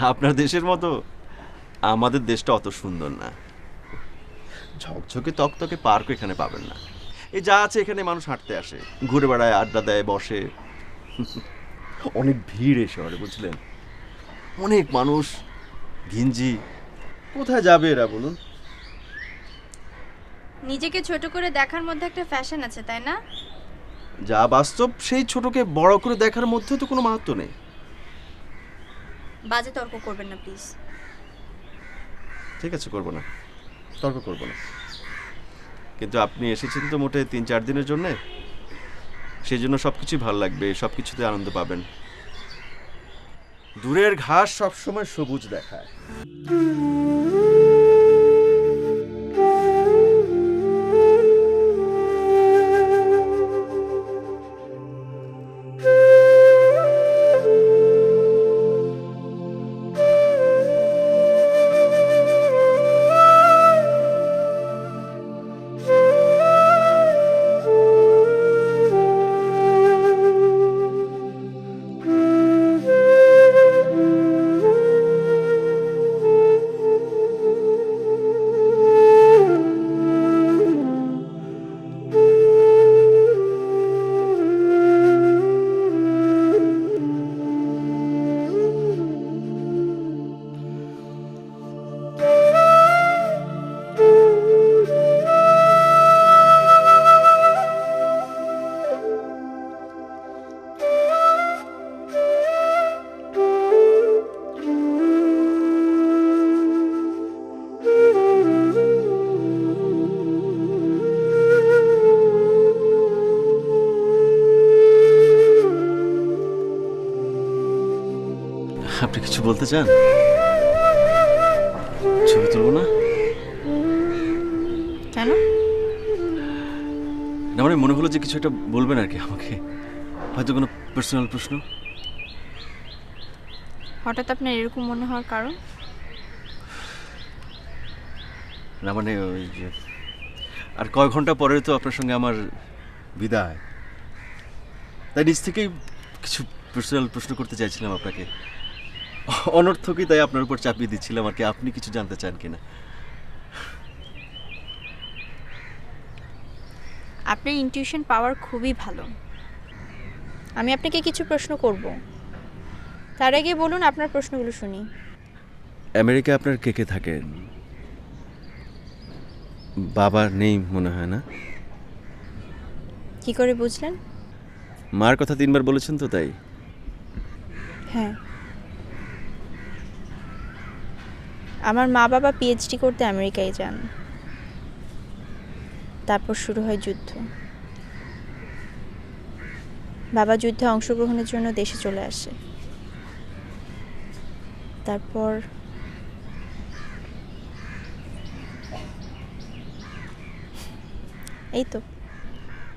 আপনার দেশের মতো আমাদের দেশটা অত সুন্দর না। ঝকঝকে তকতকে পার্ক এখানে পাবেন না। এই যা আছে এখানে মানুষ হাঁটতে আসে, ঘুরে বেড়ায়, আড্ডা দেয়, বসে। অনেক ভিড় এই শহরে, বুঝলেন? অনেক মানুষ, ঘিঞ্জি। কোথায় যাবে এরা বলুন? নিজেকে ছোট করে দেখার মধ্যে একটা ফ্যাশন আছে, তাই না? যা বাস্তব সেই ছোটকে বড় করে দেখার মধ্যে তো কোনো মাহাত্ম্য নেই। বাজে তর্ক করবেন না প্লিজ। ঠিক আছে, করবো না, তর্ক করবো না। কিন্তু আপনি এসেছেন তো মোটে 3-4 দিনের জন্যে, সেই জন্য সব কিছুই ভালো লাগবে, সব কিছুতে আনন্দ পাবেন। দূরের ঘাস সবসময় সবুজ দেখায়। আপনি কিছু বলতে চান? ছবি তুলবো না? কেন? না, মানে মনে হলো যে কিছু একটা বলবেন আর কি আমাকে, হয়তো কোনো পার্সোনাল প্রশ্ন। হঠাৎ আপনার এরকম মনে হওয়ার কারণ? না মানে ওই যে আর কয় ঘন্টা পরে তো আপনার সঙ্গে আমার বিদায়, তাই নিজ থেকেই কিছু পার্সোনাল প্রশ্ন করতে চাইছিলাম আপনাকে। অনর্থকই তাই আপনার উপর চাপিয়ে দিচ্ছিলাম আর কি, আপনি কিছু জানতে চান কিনা। আপনার ইনটিউশন পাওয়ার খুবই ভালো। আমি আপনাকে কিছু প্রশ্ন করব, তার আগে বলুন আপনার প্রশ্নগুলো শুনি। আমেরিকা আপনার কে কে থাকেন? বাবা নেই মনে হয় না? কি করে বুঝলেন? মার কথা 3বার বলেছেন তো, তাই। হ্যাঁ, আমার মা বাবা পিএইচডি করতে আমেরিকায় যান, তারপর শুরু হয় যুদ্ধ। বাবা যুদ্ধে অংশগ্রহণের জন্য দেশে চলে আসে, তারপর এই তো।